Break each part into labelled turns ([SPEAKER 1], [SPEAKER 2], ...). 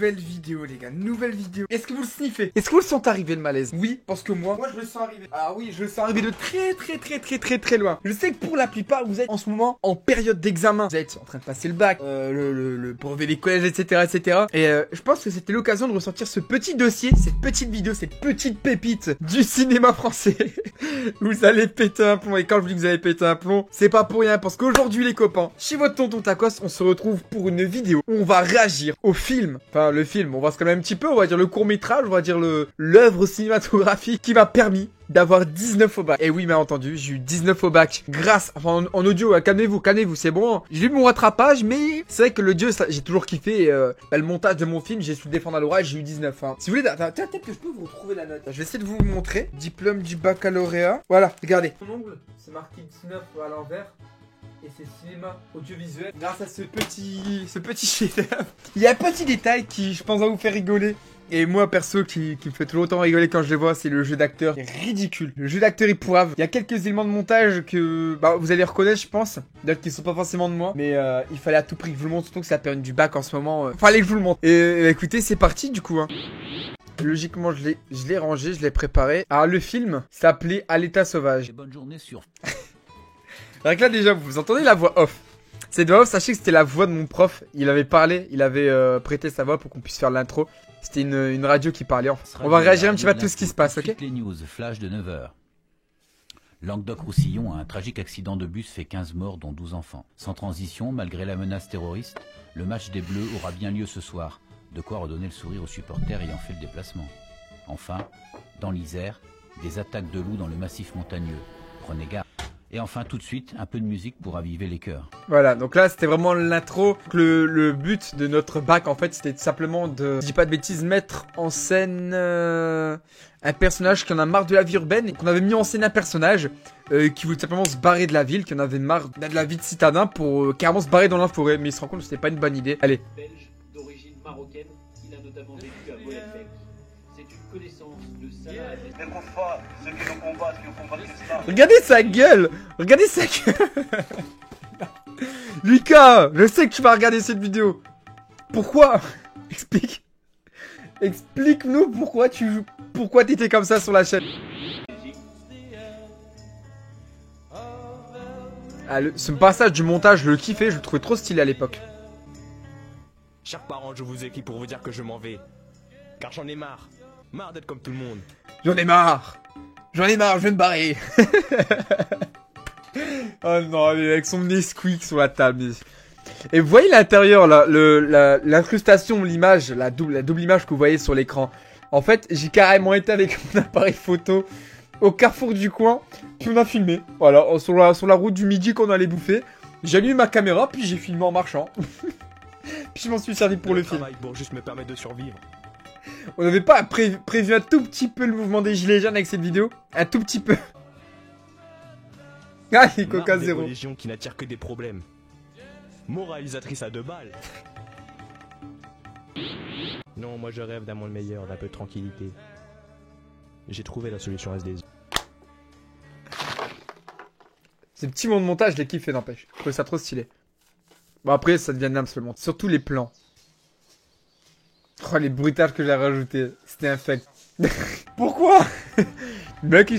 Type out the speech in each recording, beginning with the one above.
[SPEAKER 1] nouvelle vidéo les gars, nouvelle vidéo. Est-ce que vous le sniffez? Est-ce que vous le sentez arriver le malaise? Oui, parce que moi je le sens arriver. Ah oui, je le sens arriver de très loin. Je sais que pour la plupart vous êtes en ce moment en période d'examen. Vous êtes en train de passer le bac, le brevet des collèges, etc. Et je pense que c'était l'occasion de ressortir ce petit dossier, cette petite vidéo, cette petite pépite du cinéma français. Vous allez péter un plomb, et quand je vous dis que vous allez péter un plomb, c'est pas pour rien, parce qu'aujourd'hui les copains, chez votre tonton Tacos, on se retrouve pour une vidéo où on va réagir au film. Enfin le film, on va se calmer un petit peu, on va dire le court-métrage, on va dire l'œuvre cinématographique qui m'a permis d'avoir 19 au bac. Et oui, bien entendu, j'ai eu 19 au bac grâce, enfin en audio, calmez-vous, c'est bon. J'ai eu mon rattrapage, mais c'est vrai que l'audio, j'ai toujours kiffé. Le montage de mon film, j'ai su le défendre à l'oral, j'ai eu 19. Hein. Si vous voulez, peut-être que je peux vous retrouver la note. Je vais essayer de vous montrer. Diplôme du baccalauréat. Voilà, regardez. Mon ongle, c'est marqué 19 à l'envers. Et c'est cinéma audiovisuel. Grâce à ce petit chef-d'œuvre. Il y a un petit détail qui, je pense, va vous faire rigoler. Et moi, perso, qui me fait tout autant rigoler quand je les vois, c'est le jeu d'acteur. C'est ridicule. Le jeu d'acteur est poivre. Il y a quelques éléments de montage que vous allez reconnaître, je pense. D'autres qui sont pas forcément de moi. Mais il fallait à tout prix que je vous le montre, surtout que c'est la période du bac en ce moment. Fallait que je vous le montre. Et écoutez, c'est parti du coup. Hein. Logiquement, je l'ai rangé, je l'ai préparé. Alors, le film s'appelait À l'état sauvage.
[SPEAKER 2] Bonne journée sur...
[SPEAKER 1] Donc là, déjà, vous entendez la voix off. Cette voix off, sachez que c'était la voix de mon prof. Il avait parlé, il avait prêté sa voix pour qu'on puisse faire l'intro. C'était une radio qui parlait. On va réagir un petit peu à tout ce qui se passe, ok?
[SPEAKER 2] Les news, flash de 9h. Languedoc-Roussillon, un tragique accident de bus fait 15 morts, dont 12 enfants. Sans transition, malgré la menace terroriste, le match des Bleus aura bien lieu ce soir. De quoi redonner le sourire aux supporters ayant fait le déplacement. Enfin, dans l'Isère, des attaques de loups dans le massif montagneux. Prenez garde. Et enfin, tout de suite, un peu de musique pour aviver les cœurs.
[SPEAKER 1] Voilà, donc là, c'était vraiment l'intro. Le but de notre bac, en fait, c'était simplement de, si je dis pas de bêtises, mettre en scène un personnage qui en a marre de la vie urbaine. Et qu'on avait mis en scène un personnage qui voulait simplement se barrer de la ville, qui en avait marre de la vie de citadin pour carrément se barrer dans la forêt. Mais il se rend compte que c'était pas une bonne idée. Allez.
[SPEAKER 3] Belge d'origine marocaine, il a notamment vécu à Molenbeek. C'est une connaissance de Salah.
[SPEAKER 4] N'écoute pas ceux qui nous combattent, qui nous combattent l'islam.
[SPEAKER 1] Regardez sa gueule! Regardez sa gueule! Lucas, je sais que tu vas regarder cette vidéo. Pourquoi? Explique. Explique-nous pourquoi t'étais comme ça sur la chaîne. Ah, ce passage du montage, je le kiffais, je le trouvais trop stylé à l'époque.
[SPEAKER 5] Chers parents, je vous écris pour vous dire que je m'en vais. Car j'en ai marre. Marre d'être comme tout le monde.
[SPEAKER 1] J'en ai marre! J'en ai marre, je vais me barrer! Oh non, avec son Nesquik sur la table. Et vous voyez l'intérieur, là, l'incrustation, l'image, la double image que vous voyez sur l'écran. En fait, j'ai carrément été avec mon appareil photo au carrefour du coin, puis on a filmé. Voilà, sur la route du midi qu'on allait bouffer. J'ai allumé ma caméra, puis j'ai filmé en marchant. Puis je m'en suis servi pour le film.
[SPEAKER 5] Pour juste me permettre de survivre.
[SPEAKER 1] On n'avait pas prévu un tout petit peu le mouvement des gilets jaunes avec cette vidéo. Un tout petit peu. Ah, les Coca
[SPEAKER 5] Des
[SPEAKER 1] zéro.
[SPEAKER 5] religions qui n'attirent que des problèmes. Moralisatrice à 2 balles. Non, moi je rêve d'un monde meilleur, d'un peu de tranquillité. J'ai trouvé la solution SDZ.
[SPEAKER 1] Ces petits moments de montage, je l'ai kiffé, n'empêche. Je trouvais ça trop stylé. Bon, après, ça devient n'importe seulement. Surtout les plans. Oh, les bruitages que j'ai rajoutés. C'était infect. Pourquoi? Le mec,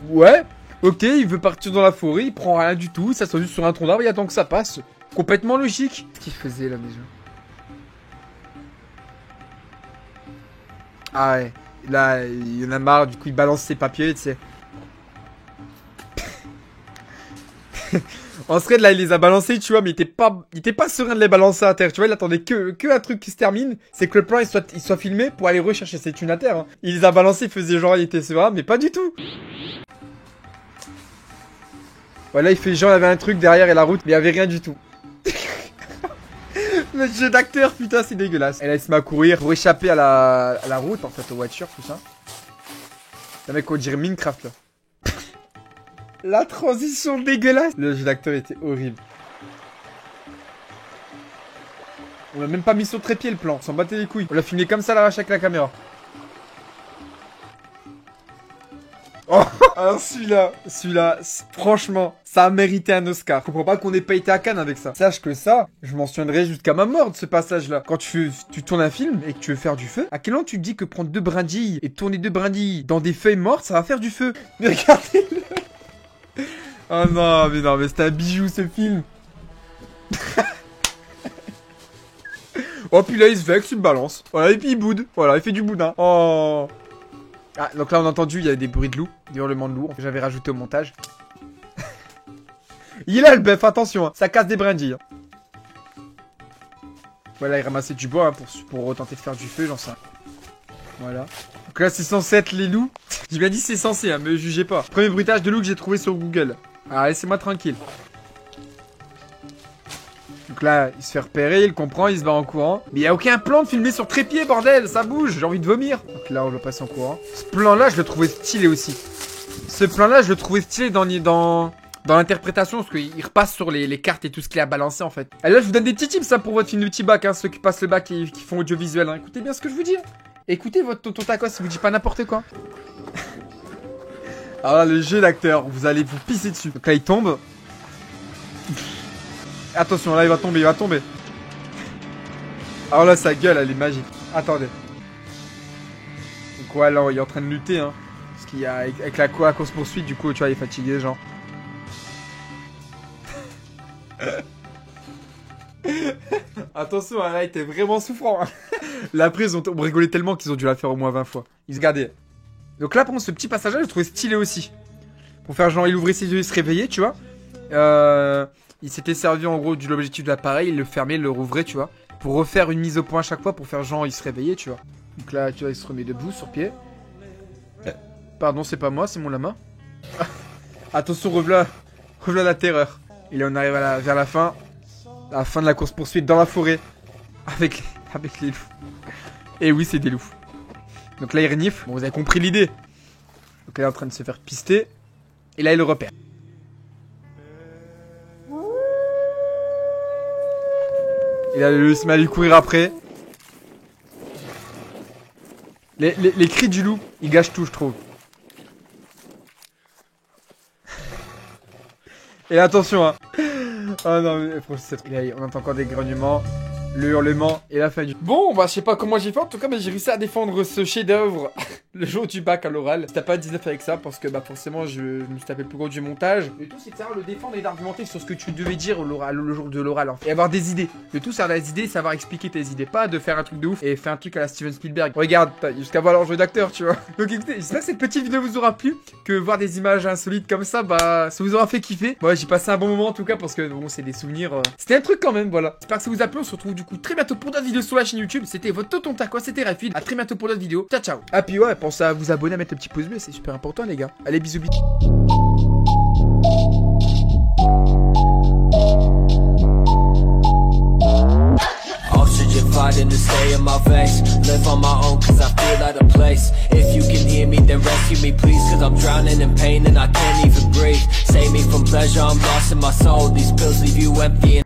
[SPEAKER 1] ouais. Ok, il veut partir dans la forêt, il prend rien du tout, il s'assoit juste sur un tronc d'arbre, il attend que ça passe. Complètement logique. Qu'est-ce qu'il faisait là déjà? Ah ouais. Là, il y en a marre, du coup il balance ses papiers, tu sais. En thread là, il les a balancés, tu vois, mais il était pas serein de les balancer à terre, tu vois, il attendait que un truc qui se termine, c'est que le plan il soit filmé pour aller rechercher ses thunes à terre. Hein. Il les a balancés, il faisait genre il était serein, mais pas du tout. Voilà, il fait genre il y avait un truc derrière et la route, mais il y avait rien du tout. Le jeu d'acteur, putain, c'est dégueulasse. Et là, il se met à courir pour échapper à la route, en fait, aux voitures, tout ça. Le mec, on dirait Minecraft, là. La transition dégueulasse. Le jeu d'acteur était horrible. On l'a même pas mis sur trépied, le plan. On s'en battait les couilles. On l'a filmé comme ça, à l'arrache avec la caméra. Oh, alors celui-là, franchement, ça a mérité un Oscar. Je comprends pas qu'on ait pas été à Cannes avec ça. Sache que ça, je m'en souviendrai jusqu'à ma mort de ce passage-là. Quand tu tournes un film et que tu veux faire du feu, à quel moment tu te dis que prendre 2 brindilles et tourner 2 brindilles dans des feuilles mortes, ça va faire du feu? Mais regardez-le. Oh non, mais c'est un bijou ce film. Oh, puis là, il se vexe, il me balance. Voilà, et puis il boude. Voilà, il fait du boudin. Oh. Ah, donc là, on a entendu, il y a des bruits de loup, des hurlements de loup, que j'avais rajouté au montage. Il est là, le bœuf, attention, hein, ça casse des brindilles. Voilà, il ramassait du bois hein, pour retenter de faire du feu, j'en sais. Voilà. Donc là, c'est censé être les loups. J'ai bien dit c'est censé, hein, me jugez pas. Premier bruitage de loup que j'ai trouvé sur Google. Ah, laissez-moi tranquille. Donc là, il se fait repérer, il comprend, il se bat en courant. Mais il n'y a aucun plan de filmer sur trépied, bordel, ça bouge, j'ai envie de vomir. Donc là, on va passer en courant. Ce plan-là, je le trouvais stylé aussi. Ce plan-là, je le trouvais stylé dans l'interprétation, parce qu'il repasse sur les cartes et tout ce qu'il a balancé, en fait. Allez, là, je vous donne des petits tips, hein, pour votre film de petit bac, hein, ceux qui passent le bac et qui font audiovisuel, hein. Écoutez bien ce que je vous dis. Écoutez votre tonton tacos, il vous dit pas n'importe quoi. Alors là, le jeu d'acteur, vous allez vous pisser dessus. Donc là, il tombe. Attention, là, il va tomber, Alors là, sa gueule, elle est magique. Attendez. Donc ouais, là, il est en train de lutter, hein. Parce qu'il y a, avec la course-poursuite, du coup, tu vois, il est fatigué, genre. Attention, là, il était vraiment souffrant. Hein. Là, après, ils ont rigolé tellement qu'ils ont dû la faire au moins 20 fois. Ils se gardaient. Donc là, pour ce petit passage-là, je le trouvais stylé aussi. Pour faire genre, il ouvrait ses yeux, il se réveillait, tu vois. Il s'était servi en gros de l'objectif de l'appareil, il le fermait, il le rouvrait, tu vois. Pour refaire une mise au point à chaque fois, pour faire genre, il se réveillait, tu vois. Donc là, tu vois, il se remet debout, sur pied. Pardon, c'est pas moi, c'est mon lama. Attention, revoilà la terreur. Et là, on arrive vers la fin de la course-poursuite dans la forêt. Avec les loups. Et oui, c'est des loups. Donc là, il renifle. Bon, vous avez compris l'idée. Donc là, il est en train de se faire pister. Et là, il le repère. Et là, il se met à lui courir après. Les cris du loup, ils gâchent tout, je trouve. Et attention, hein. Oh non, mais franchement, on entend encore des grognements, le hurlement et la fin du... Bon, bah, je sais pas comment j'ai fait, en tout cas, mais j'ai réussi à défendre ce chef-d'œuvre le jour du bac à l'oral. T'as pas 19 avec ça, parce que, bah, forcément, je me suis tapé le plus gros du montage. Le tout, c'est de savoir le défendre et d'argumenter sur ce que tu devais dire le jour de l'oral, hein. Et avoir des idées. Le tout, c'est avoir des idées, savoir expliquer tes idées. Pas de faire un truc de ouf et faire un truc à la Steven Spielberg. Regarde, jusqu'à voir leur jeu d'acteur, tu vois. Donc, écoutez, j'espère que cette petite vidéo vous aura plu, que voir des images insolites comme ça, bah, ça vous aura fait kiffer. Moi, j'ai passé un bon moment, en tout cas, parce que, bon, c'est des souvenirs. C'était un truc quand même, voilà. J'espère que ça vous a plu. On se retrouve du coup très bientôt pour d'autres vidéos sur la chaîne YouTube. C'était votre tonton Taco, c'était Rafid. À très bientôt pour d'autres vidéos. Ciao, ciao. Ah, puis ouais, pensez à vous abonner, à mettre le petit pouce bleu, c'est super important, les gars. Allez, bisous, bisous.
[SPEAKER 6] Fighting to stay in my veins. Live on my own cause I feel out of place. If you can hear me then rescue me please, cause I'm drowning in pain and I can't even breathe. Save me from pleasure, I'm lost in my soul. These pills leave you empty and